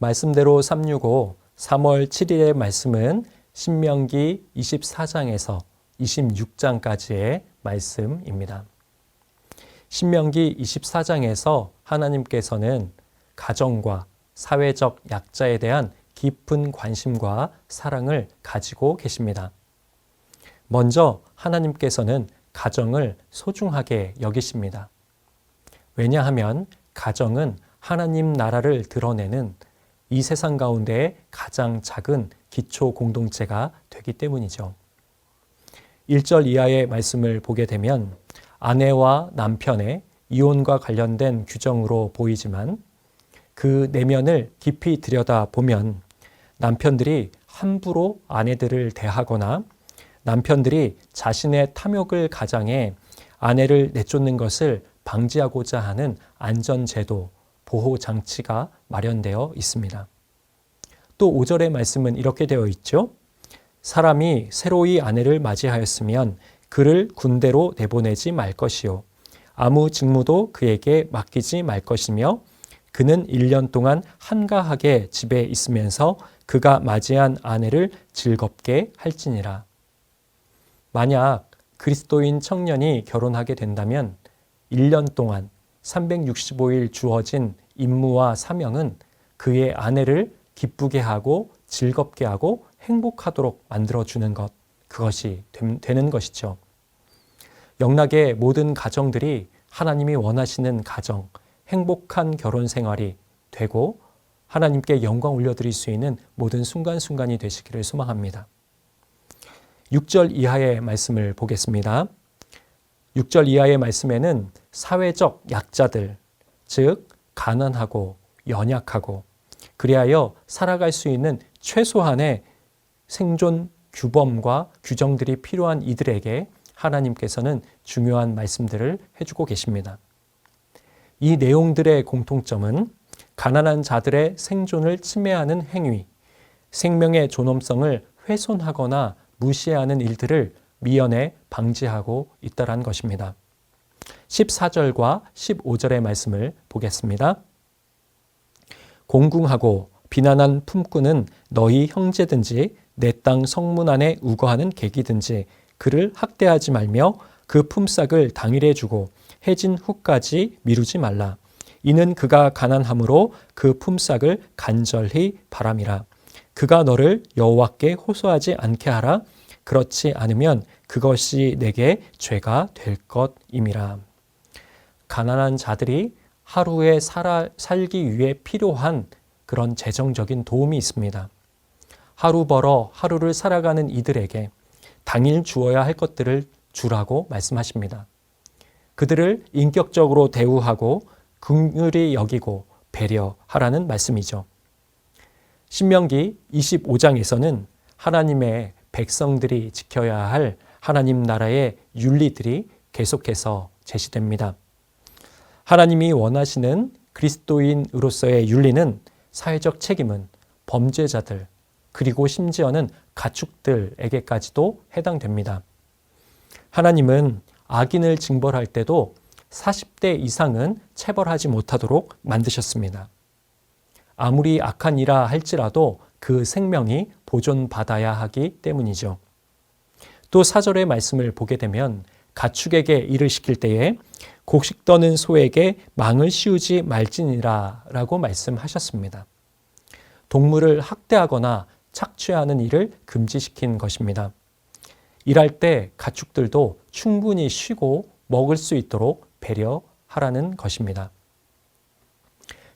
말씀대로 365 3월 7일의 말씀은 신명기 24장에서 26장까지의 말씀입니다. 신명기 24장에서 하나님께서는 가정과 사회적 약자에 대한 깊은 관심과 사랑을 가지고 계십니다. 먼저 하나님께서는 가정을 소중하게 여기십니다. 왜냐하면 가정은 하나님 나라를 드러내는 이 세상 가운데 가장 작은 기초 공동체가 되기 때문이죠. 1절 이하의 말씀을 보게 되면 아내와 남편의 이혼과 관련된 규정으로 보이지만 그 내면을 깊이 들여다보면 남편들이 함부로 아내들을 대하거나 남편들이 자신의 탐욕을 가장해 아내를 내쫓는 것을 방지하고자 하는 안전제도, 보호장치가 마련되어 있습니다. 또 5절의 말씀은 이렇게 되어 있죠. 사람이 새로이 아내를 맞이하였으면 그를 군대로 내보내지 말 것이요. 아무 직무도 그에게 맡기지 말 것이며 그는 1년 동안 한가하게 집에 있으면서 그가 맞이한 아내를 즐겁게 할지니라. 만약 그리스도인 청년이 결혼하게 된다면 1년 동안 365일 주어진 임무와 사명은 그의 아내를 기쁘게 하고 즐겁게 하고 행복하도록 만들어주는 것, 그것이 되는 것이죠. 영락의 모든 가정들이 하나님이 원하시는 가정, 행복한 결혼 생활이 되고 하나님께 영광 올려드릴 수 있는 모든 순간순간이 되시기를 소망합니다. 6절 이하의 말씀을 보겠습니다. 6절 이하의 말씀에는 사회적 약자들, 즉 가난하고 연약하고 그리하여 살아갈 수 있는 최소한의 생존 규범과 규정들이 필요한 이들에게 하나님께서는 중요한 말씀들을 해주고 계십니다. 이 내용들의 공통점은 가난한 자들의 생존을 침해하는 행위, 생명의 존엄성을 훼손하거나 무시하는 일들을 미연에 방지하고 있다는 것입니다. 14절과 15절의 말씀을 보겠습니다. 공궁하고 비난한 품꾼은 너희 형제든지 내 땅 성문 안에 우거하는 객이든지 그를 학대하지 말며 그 품삯을 당일에 주고 해진 후까지 미루지 말라. 이는 그가 가난함으로 그 품삯을 간절히 바람이라. 그가 너를 여호와께 호소하지 않게 하라. 그렇지 않으면 그것이 내게 죄가 될 것임이라. 가난한 자들이 하루에 살기 위해 필요한 그런 재정적인 도움이 있습니다. 하루 벌어 하루를 살아가는 이들에게 당일 주어야 할 것들을 주라고 말씀하십니다. 그들을 인격적으로 대우하고 긍휼히 여기고 배려하라는 말씀이죠. 신명기 25장에서는 하나님의 백성들이 지켜야 할 하나님 나라의 윤리들이 계속해서 제시됩니다. 하나님이 원하시는 그리스도인으로서의 윤리는 사회적 책임은 범죄자들 그리고 심지어는 가축들에게까지도 해당됩니다. 하나님은 악인을 징벌할 때도 40대 이상은 체벌하지 못하도록 만드셨습니다. 아무리 악한 이라 할지라도 그 생명이 보존받아야 하기 때문이죠. 또 4절의 말씀을 보게 되면 가축에게 일을 시킬 때에 곡식 떠는 소에게 망을 씌우지 말지니라 라고 말씀하셨습니다. 동물을 학대하거나 착취하는 일을 금지시킨 것입니다. 일할 때 가축들도 충분히 쉬고 먹을 수 있도록 배려하라는 것입니다.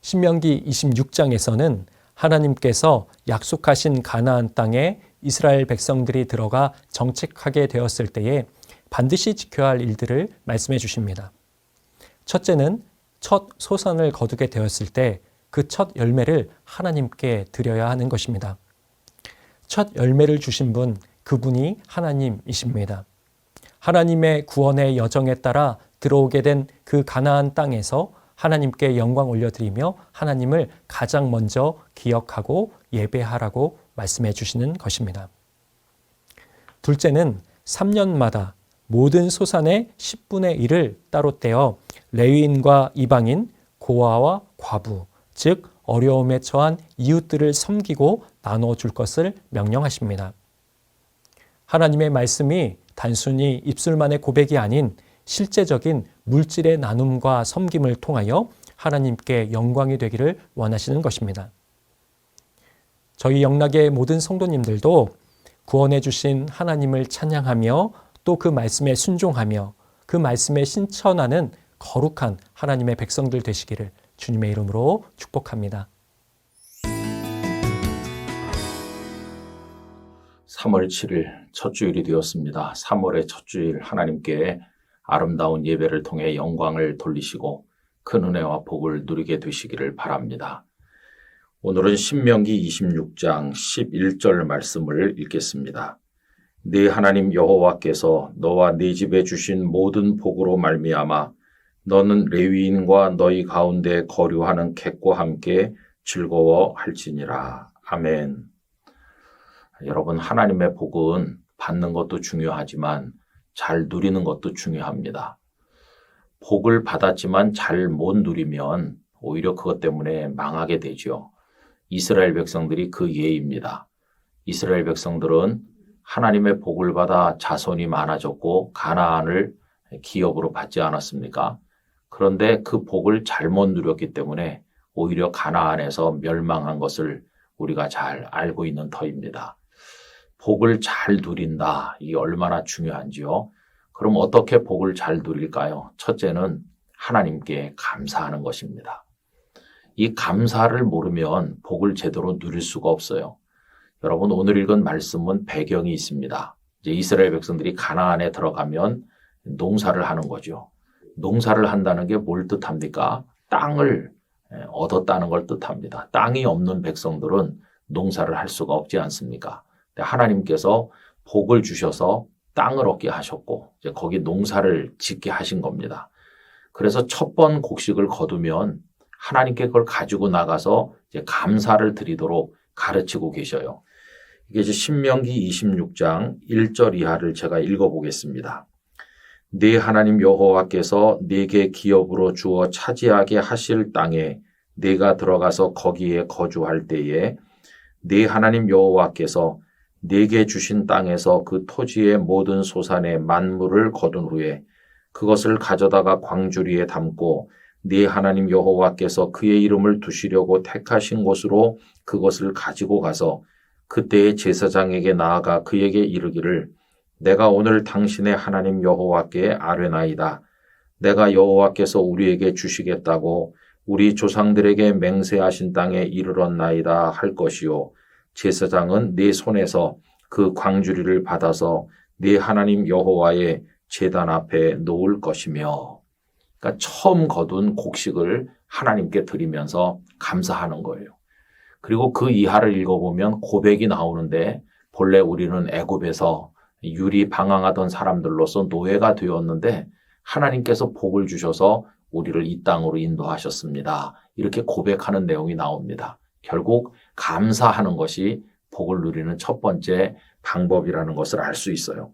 신명기 26장에서는 하나님께서 약속하신 가나안 땅에 이스라엘 백성들이 들어가 정착하게 되었을 때에 반드시 지켜야 할 일들을 말씀해 주십니다. 첫째는 첫 소산을 거두게 되었을 때 그 첫 열매를 하나님께 드려야 하는 것입니다. 첫 열매를 주신 분, 그분이 하나님이십니다. 하나님의 구원의 여정에 따라 들어오게 된 그 가나안 땅에서 하나님께 영광 올려드리며 하나님을 가장 먼저 기억하고 예배하라고 말씀해 주시는 것입니다. 둘째는 3년마다 모든 소산의 10분의 1을 따로 떼어 레위인과 이방인, 고아와 과부, 즉 어려움에 처한 이웃들을 섬기고 나눠줄 것을 명령하십니다. 하나님의 말씀이 단순히 입술만의 고백이 아닌 실제적인 물질의 나눔과 섬김을 통하여 하나님께 영광이 되기를 원하시는 것입니다. 저희 영락의 모든 성도님들도 구원해 주신 하나님을 찬양하며 또 그 말씀에 순종하며 그 말씀에 신천하는 거룩한 하나님의 백성들 되시기를 주님의 이름으로 축복합니다. 3월 7일 첫 주일이 되었습니다. 3월의 첫 주일 하나님께 아름다운 예배를 통해 영광을 돌리시고 큰 은혜와 복을 누리게 되시기를 바랍니다. 오늘은 신명기 26장 11절 말씀을 읽겠습니다. 네 하나님 여호와께서 너와 네 집에 주신 모든 복으로 말미암아 너는 레위인과 너희 가운데 거류하는 객과 함께 즐거워할지니라. 아멘. 여러분, 하나님의 복은 받는 것도 중요하지만 잘 누리는 것도 중요합니다. 복을 받았지만 잘 못 누리면 오히려 그것 때문에 망하게 되죠. 이스라엘 백성들이 그 예입니다. 이스라엘 백성들은 하나님의 복을 받아 자손이 많아졌고 가나안을 기업으로 받지 않았습니까? 그런데 그 복을 잘못 누렸기 때문에 오히려 가나안에서 멸망한 것을 우리가 잘 알고 있는 터입니다. 복을 잘 누린다. 이게 얼마나 중요한지요. 그럼 어떻게 복을 잘 누릴까요? 첫째는 하나님께 감사하는 것입니다. 이 감사를 모르면 복을 제대로 누릴 수가 없어요. 여러분, 오늘 읽은 말씀은 배경이 있습니다. 이제 이스라엘 백성들이 가나안에 들어가면 농사를 하는 거죠. 농사를 한다는 게 뭘 뜻합니까? 땅을 얻었다는 걸 뜻합니다. 땅이 없는 백성들은 농사를 할 수가 없지 않습니까? 하나님께서 복을 주셔서 땅을 얻게 하셨고 이제 거기 농사를 짓게 하신 겁니다. 그래서 첫 번 곡식을 거두면 하나님께 그걸 가지고 나가서 이제 감사를 드리도록 가르치고 계셔요. 이게 이제 신명기 26장 1절 이하를 제가 읽어보겠습니다. 네 하나님 여호와께서 네게 기업으로 주어 차지하게 하실 땅에 네가 들어가서 거기에 거주할 때에 네 하나님 여호와께서 네게 주신 땅에서 그 토지의 모든 소산의 만물을 거둔 후에 그것을 가져다가 광주리에 담고 네 하나님 여호와께서 그의 이름을 두시려고 택하신 곳으로 그것을 가지고 가서 그때의 제사장에게 나아가 그에게 이르기를 내가 오늘 당신의 하나님 여호와께 아뢰나이다. 내가 여호와께서 우리에게 주시겠다고 우리 조상들에게 맹세하신 땅에 이르렀나이다 할 것이요. 제사장은 네 손에서 그 광주리를 받아서 네 하나님 여호와의 제단 앞에 놓을 것이며. 그러니까 처음 거둔 곡식을 하나님께 드리면서 감사하는 거예요. 그리고 그 이하를 읽어보면 고백이 나오는데 본래 우리는 애굽에서 유리 방황하던 사람들로서 노예가 되었는데 하나님께서 복을 주셔서 우리를 이 땅으로 인도하셨습니다. 이렇게 고백하는 내용이 나옵니다. 결국 감사하는 것이 복을 누리는 첫 번째 방법이라는 것을 알 수 있어요.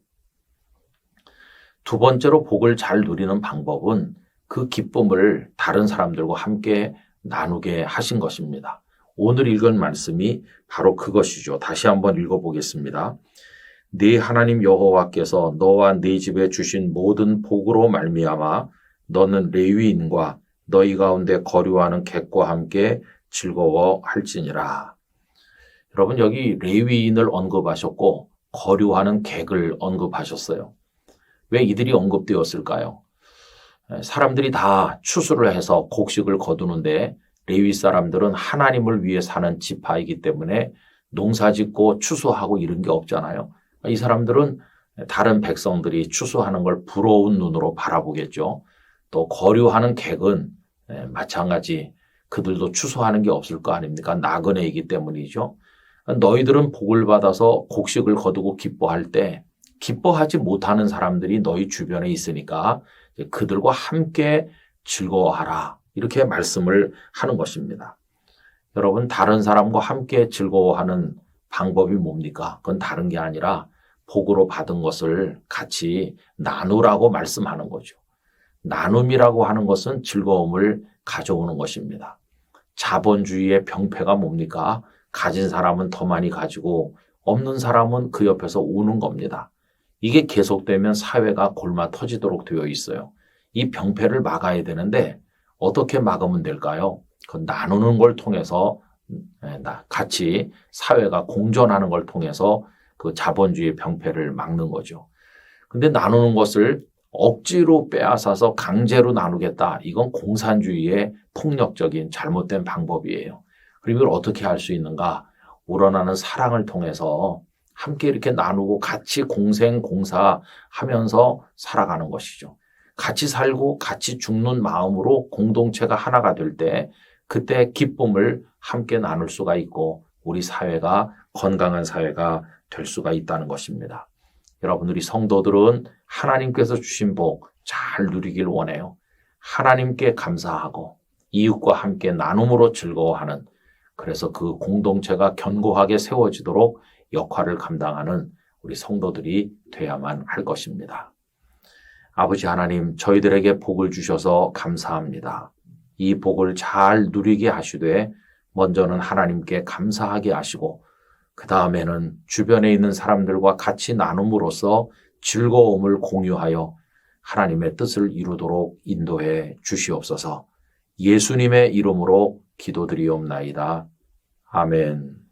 두 번째로 복을 잘 누리는 방법은 그 기쁨을 다른 사람들과 함께 나누게 하신 것입니다. 오늘 읽은 말씀이 바로 그것이죠. 다시 한번 읽어보겠습니다. 네 하나님 여호와께서 너와 네 집에 주신 모든 복으로 말미암아 너는 레위인과 너희 가운데 거류하는 객과 함께 즐거워할지니라. 여러분, 여기 레위인을 언급하셨고 거류하는 객을 언급하셨어요. 왜 이들이 언급되었을까요? 사람들이 다 추수를 해서 곡식을 거두는데 레위 사람들은 하나님을 위해 사는 지파이기 때문에 농사짓고 추수하고 이런 게 없잖아요. 이 사람들은 다른 백성들이 추수하는 걸 부러운 눈으로 바라보겠죠. 또 거류하는 객은 마찬가지 그들도 추수하는 게 없을 거 아닙니까? 나그네이기 때문이죠. 너희들은 복을 받아서 곡식을 거두고 기뻐할 때 기뻐하지 못하는 사람들이 너희 주변에 있으니까 그들과 함께 즐거워하라. 이렇게 말씀을 하는 것입니다. 여러분, 다른 사람과 함께 즐거워하는 방법이 뭡니까? 그건 다른 게 아니라 복으로 받은 것을 같이 나누라고 말씀하는 거죠. 나눔이라고 하는 것은 즐거움을 가져오는 것입니다. 자본주의의 병폐가 뭡니까? 가진 사람은 더 많이 가지고 없는 사람은 그 옆에서 우는 겁니다. 이게 계속되면 사회가 골마 터지도록 되어 있어요. 이 병폐를 막아야 되는데 어떻게 막으면 될까요? 그 나누는 걸 통해서 같이 사회가 공존하는 걸 통해서 그 자본주의 병폐를 막는 거죠. 근데 나누는 것을 억지로 빼앗아서 강제로 나누겠다. 이건 공산주의의 폭력적인 잘못된 방법이에요. 그럼 이걸 어떻게 할 수 있는가? 우러나는 사랑을 통해서 함께 이렇게 나누고 같이 공생공사하면서 살아가는 것이죠. 같이 살고 같이 죽는 마음으로 공동체가 하나가 될 때 그때 기쁨을 함께 나눌 수가 있고 우리 사회가 건강한 사회가 될 수가 있다는 것입니다. 여러분, 우리 성도들은 하나님께서 주신 복 잘 누리길 원해요. 하나님께 감사하고 이웃과 함께 나눔으로 즐거워하는, 그래서 그 공동체가 견고하게 세워지도록 역할을 감당하는 우리 성도들이 돼야만 할 것입니다. 아버지 하나님, 저희들에게 복을 주셔서 감사합니다. 이 복을 잘 누리게 하시되 먼저는 하나님께 감사하게 하시고 그 다음에는 주변에 있는 사람들과 같이 나눔으로써 즐거움을 공유하여 하나님의 뜻을 이루도록 인도해 주시옵소서. 예수님의 이름으로 기도드리옵나이다. 아멘.